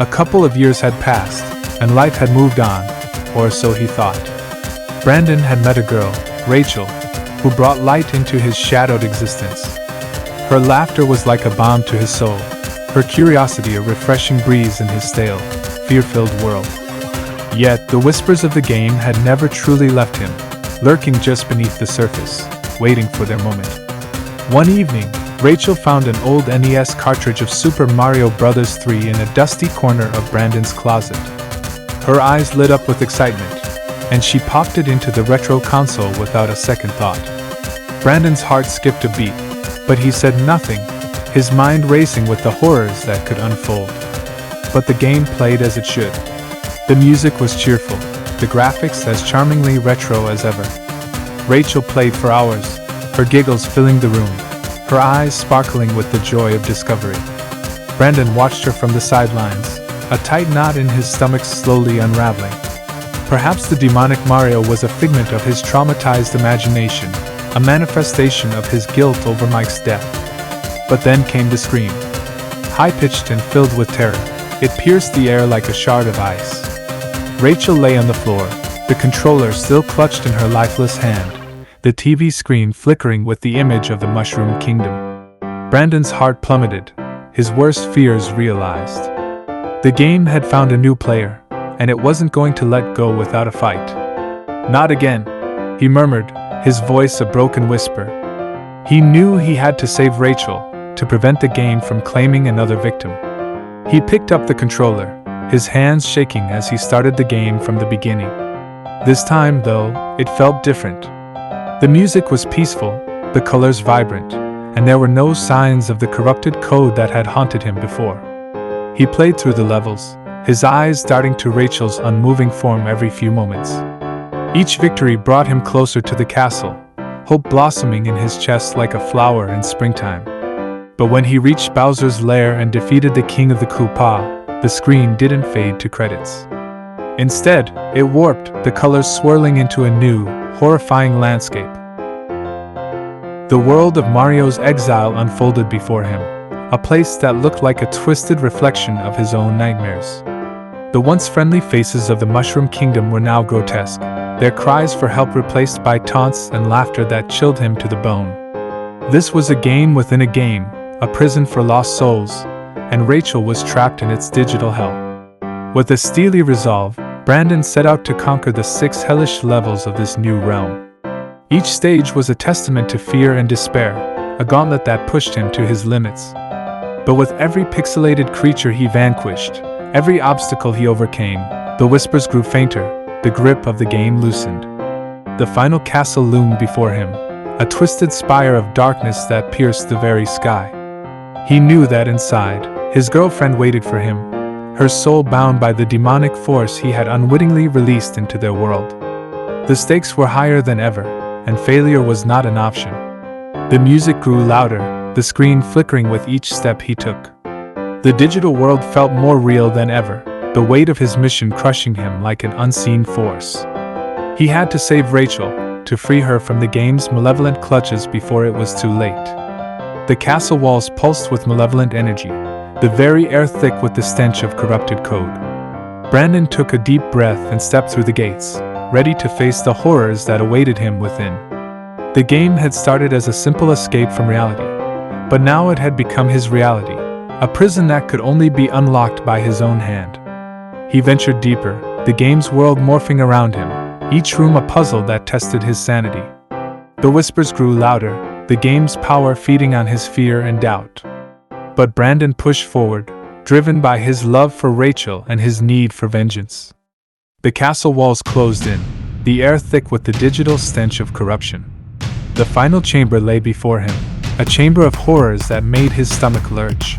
A couple of years had passed, and life had moved on, or so he thought. Brandon had met a girl, Rachel, who brought light into his shadowed existence. Her laughter was like a balm to his soul, her curiosity a refreshing breeze in his stale, fear-filled world. Yet the whispers of the game had never truly left him, lurking just beneath the surface, waiting for their moment. One evening, Rachel found an old NES cartridge of Super Mario Bros. 3 in a dusty corner of Brandon's closet. Her eyes lit up with excitement, and she popped it into the retro console without a second thought. Brandon's heart skipped a beat, but he said nothing, his mind racing with the horrors that could unfold. But the game played as it should. The music was cheerful, the graphics as charmingly retro as ever. Rachel played for hours, her giggles filling the room, her eyes sparkling with the joy of discovery. Brandon watched her from the sidelines, a tight knot in his stomach slowly unraveling. Perhaps the demonic Mario was a figment of his traumatized imagination, a manifestation of his guilt over Mike's death. But then came the scream. High-pitched and filled with terror, it pierced the air like a shard of ice. Rachel lay on the floor, the controller still clutched in her lifeless hand, the TV screen flickering with the image of the Mushroom Kingdom. Brandon's heart plummeted, his worst fears realized. The game had found a new player, and it wasn't going to let go without a fight. Not again, he murmured, his voice a broken whisper. He knew he had to save Rachel, to prevent the game from claiming another victim. He picked up the controller, his hands shaking as he started the game from the beginning. This time, though, it felt different. The music was peaceful, the colors vibrant, and there were no signs of the corrupted code that had haunted him before. He played through the levels, his eyes darting to Rachel's unmoving form every few moments. Each victory brought him closer to the castle, hope blossoming in his chest like a flower in springtime. But when he reached Bowser's lair and defeated the king of the Koopa, the screen didn't fade to credits. Instead, it warped, the colors swirling into a new, horrifying landscape. The world of Mario's exile unfolded before him, a place that looked like a twisted reflection of his own nightmares. The once friendly faces of the Mushroom Kingdom were now grotesque, their cries for help replaced by taunts and laughter that chilled him to the bone. This was a game within a game, a prison for lost souls, and Rachel was trapped in its digital hell. With a steely resolve, Brandon set out to conquer the 6 hellish levels of this new realm. Each stage was a testament to fear and despair, a gauntlet that pushed him to his limits. But with every pixelated creature he vanquished, every obstacle he overcame, the whispers grew fainter, the grip of the game loosened. The final castle loomed before him, a twisted spire of darkness that pierced the very sky. He knew that inside, his girlfriend waited for him, her soul bound by the demonic force he had unwittingly released into their world. The stakes were higher than ever, and failure was not an option. The music grew louder, the screen flickering with each step he took. The digital world felt more real than ever, the weight of his mission crushing him like an unseen force. He had to save Rachel, to free her from the game's malevolent clutches before it was too late. The castle walls pulsed with malevolent energy, the very air thick with the stench of corrupted code. Brandon took a deep breath and stepped through the gates, ready to face the horrors that awaited him within. The game had started as a simple escape from reality, but now it had become his reality, a prison that could only be unlocked by his own hand. He ventured deeper, the game's world morphing around him, each room a puzzle that tested his sanity. The whispers grew louder, the game's power feeding on his fear and doubt. But Brandon pushed forward, driven by his love for Rachel and his need for vengeance. The castle walls closed in, the air thick with the digital stench of corruption. The final chamber lay before him, a chamber of horrors that made his stomach lurch.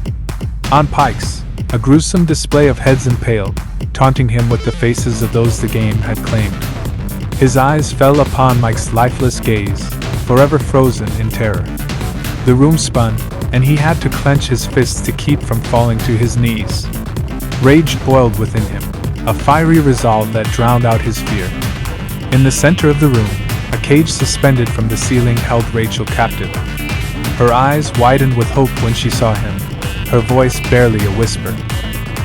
On pikes, a gruesome display of heads impaled, taunting him with the faces of those the game had claimed. His eyes fell upon Mike's lifeless gaze, forever frozen in terror. The room spun, and he had to clench his fists to keep from falling to his knees. Rage boiled within him, a fiery resolve that drowned out his fear. In the center of the room, a cage suspended from the ceiling held Rachel captive. Her eyes widened with hope when she saw him, her voice barely a whisper.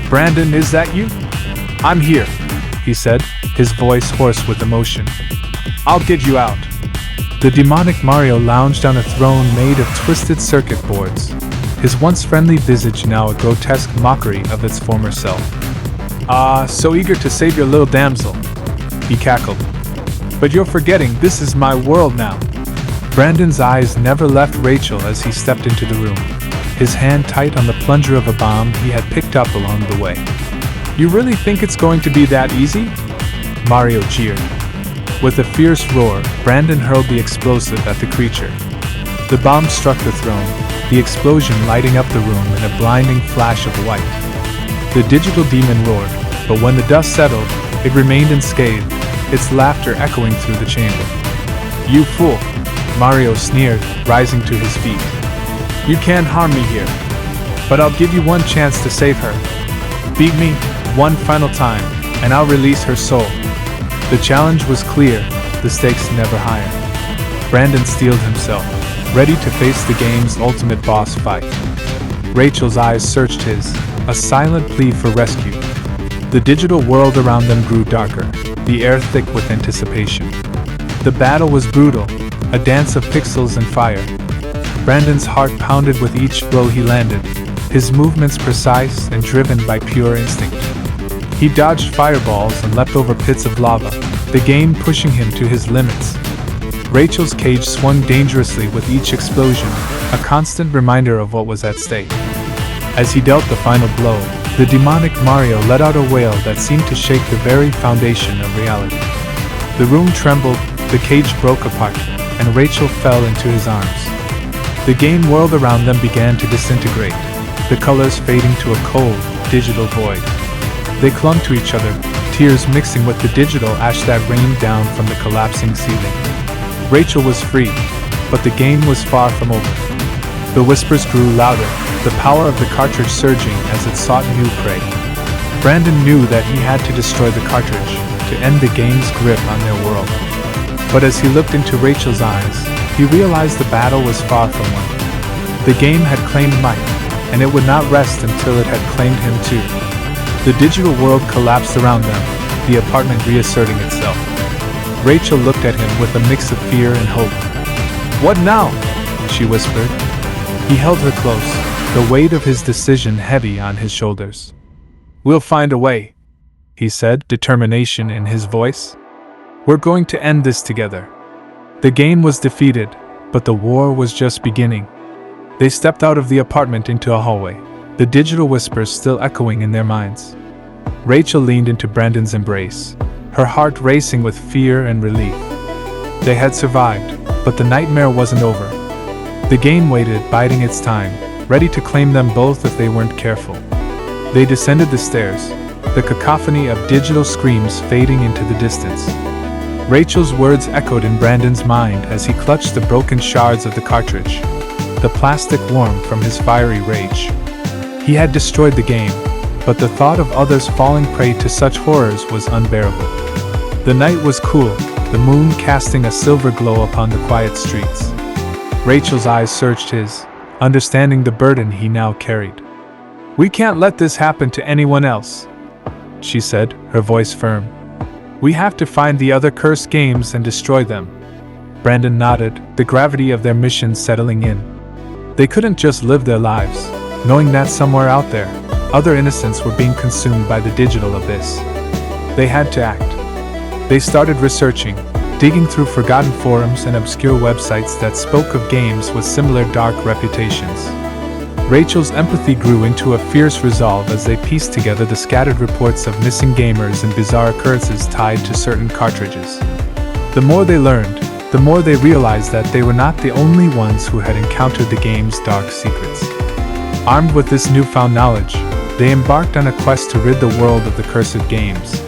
"Brandon, is that you?" "I'm here," he said, his voice hoarse with emotion. "I'll get you out." The demonic Mario lounged on a throne made of twisted circuit boards, his once friendly visage now a grotesque mockery of its former self. So eager to save your little damsel," he cackled. "But you're forgetting this is my world now." Brandon's eyes never left Rachel as he stepped into the room, his hand tight on the plunger of a bomb he had picked up along the way. "You really think it's going to be that easy?" Mario jeered. With a fierce roar, Brandon hurled the explosive at the creature. The bomb struck the throne, the explosion lighting up the room in a blinding flash of white. The digital demon roared, but when the dust settled, it remained unscathed, its laughter echoing through the chamber. "You fool!" Mario sneered, rising to his feet. "You can't harm me here. But I'll give you one chance to save her. Beat me, one final time, and I'll release her soul." The challenge was clear, the stakes never higher. Brandon steeled himself, ready to face the game's ultimate boss fight. Rachel's eyes searched his, a silent plea for rescue. The digital world around them grew darker, the air thick with anticipation. The battle was brutal, a dance of pixels and fire. Brandon's heart pounded with each blow he landed, his movements precise and driven by pure instinct. He dodged fireballs and leapt over pits of lava, the game pushing him to his limits. Rachel's cage swung dangerously with each explosion, a constant reminder of what was at stake. As he dealt the final blow, the demonic Mario let out a wail that seemed to shake the very foundation of reality. The room trembled, the cage broke apart, and Rachel fell into his arms. The game world around them began to disintegrate, the colors fading to a cold, digital void. They clung to each other, tears mixing with the digital ash that rained down from the collapsing ceiling. Rachel was free, but the game was far from over. The whispers grew louder, the power of the cartridge surging as it sought new prey. Brandon knew that he had to destroy the cartridge, to end the game's grip on their world. But as he looked into Rachel's eyes, he realized the battle was far from won. The game had claimed might, and it would not rest until it had claimed him too. The digital world collapsed around them, the apartment reasserting itself. Rachel looked at him with a mix of fear and hope. "What now?" she whispered. He held her close, the weight of his decision heavy on his shoulders. "We'll find a way," he said, determination in his voice. "We're going to end this together." The game was defeated, but the war was just beginning. They stepped out of the apartment into a hallway, the digital whispers still echoing in their minds. Rachel leaned into Brandon's embrace, her heart racing with fear and relief. They had survived, but the nightmare wasn't over. The game waited, biding its time, ready to claim them both if they weren't careful. They descended the stairs, the cacophony of digital screams fading into the distance. Rachel's words echoed in Brandon's mind as he clutched the broken shards of the cartridge, the plastic warm from his fiery rage. He had destroyed the game, but the thought of others falling prey to such horrors was unbearable. The night was cool, the moon casting a silver glow upon the quiet streets. Rachel's eyes searched his, understanding the burden he now carried. "We can't let this happen to anyone else," she said, her voice firm. "We have to find the other cursed games and destroy them." Brandon nodded, the gravity of their mission settling in. They couldn't just live their lives, knowing that somewhere out there, other innocents were being consumed by the digital abyss. They had to act. They started researching, digging through forgotten forums and obscure websites that spoke of games with similar dark reputations. Rachel's empathy grew into a fierce resolve as they pieced together the scattered reports of missing gamers and bizarre occurrences tied to certain cartridges. The more they learned, the more they realized that they were not the only ones who had encountered the game's dark secrets. Armed with this newfound knowledge, they embarked on a quest to rid the world of the cursed games.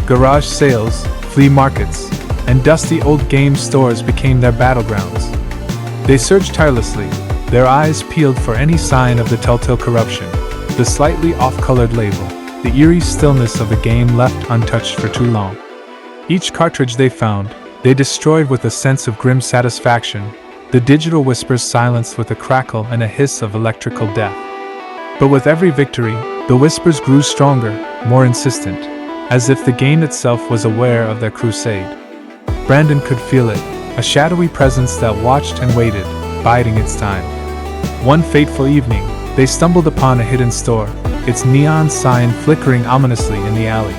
Garage sales, flea markets, and dusty old game stores became their battlegrounds. They searched tirelessly, their eyes peeled for any sign of the telltale corruption, the slightly off-colored label, the eerie stillness of the game left untouched for too long. Each cartridge they found, they destroyed with a sense of grim satisfaction, the digital whispers silenced with a crackle and a hiss of electrical death. But with every victory, The whispers grew stronger, more insistent, as if the game itself was aware of their crusade. Brandon could feel it, a shadowy presence that watched and waited, biding its time. One fateful evening, they stumbled upon a hidden store, its neon sign flickering ominously in the alley.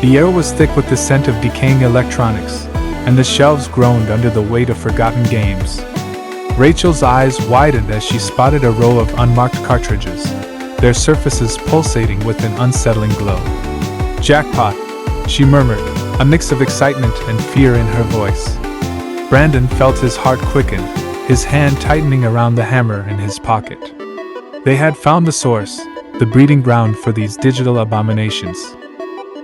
The air was thick with the scent of decaying electronics, and the shelves groaned under the weight of forgotten games. Rachel's eyes widened as she spotted a row of unmarked cartridges, their surfaces pulsating with an unsettling glow. "Jackpot," she murmured, a mix of excitement and fear in her voice. Brandon felt his heart quicken, his hand tightening around the hammer in his pocket. They had found the source, the breeding ground for these digital abominations.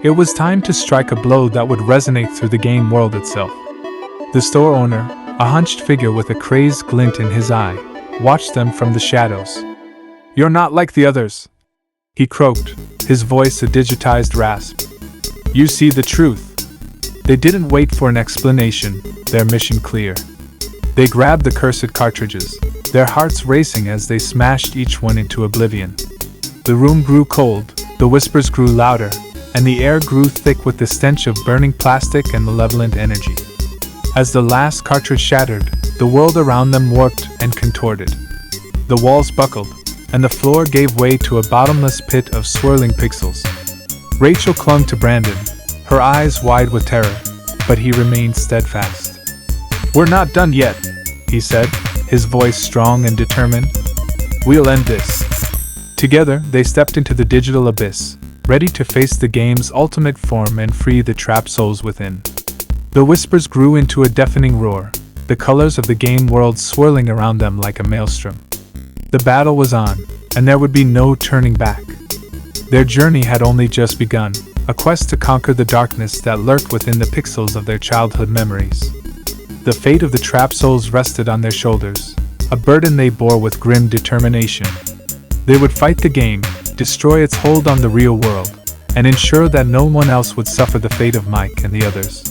It was time to strike a blow that would resonate through the game world itself. The store owner, a hunched figure with a crazed glint in his eye, watched them from the shadows. "You're not like the others," he croaked, his voice a digitized rasp. "You see the truth." They didn't wait for an explanation, their mission clear. They grabbed the cursed cartridges, their hearts racing as they smashed each one into oblivion. The room grew cold, the whispers grew louder, and the air grew thick with the stench of burning plastic and malevolent energy. As the last cartridge shattered, the world around them warped and contorted. The walls buckled, and the floor gave way to a bottomless pit of swirling pixels. Rachel clung to Brandon, her eyes wide with terror, but he remained steadfast. "We're not done yet," he said, his voice strong and determined. "We'll end this." Together, they stepped into the digital abyss, ready to face the game's ultimate form and free the trapped souls within. The whispers grew into a deafening roar, the colors of the game world swirling around them like a maelstrom. The battle was on, and there would be no turning back. Their journey had only just begun, a quest to conquer the darkness that lurked within the pixels of their childhood memories. The fate of the trapped souls rested on their shoulders, a burden they bore with grim determination. They would fight the game, destroy its hold on the real world, and ensure that no one else would suffer the fate of Mike and the others.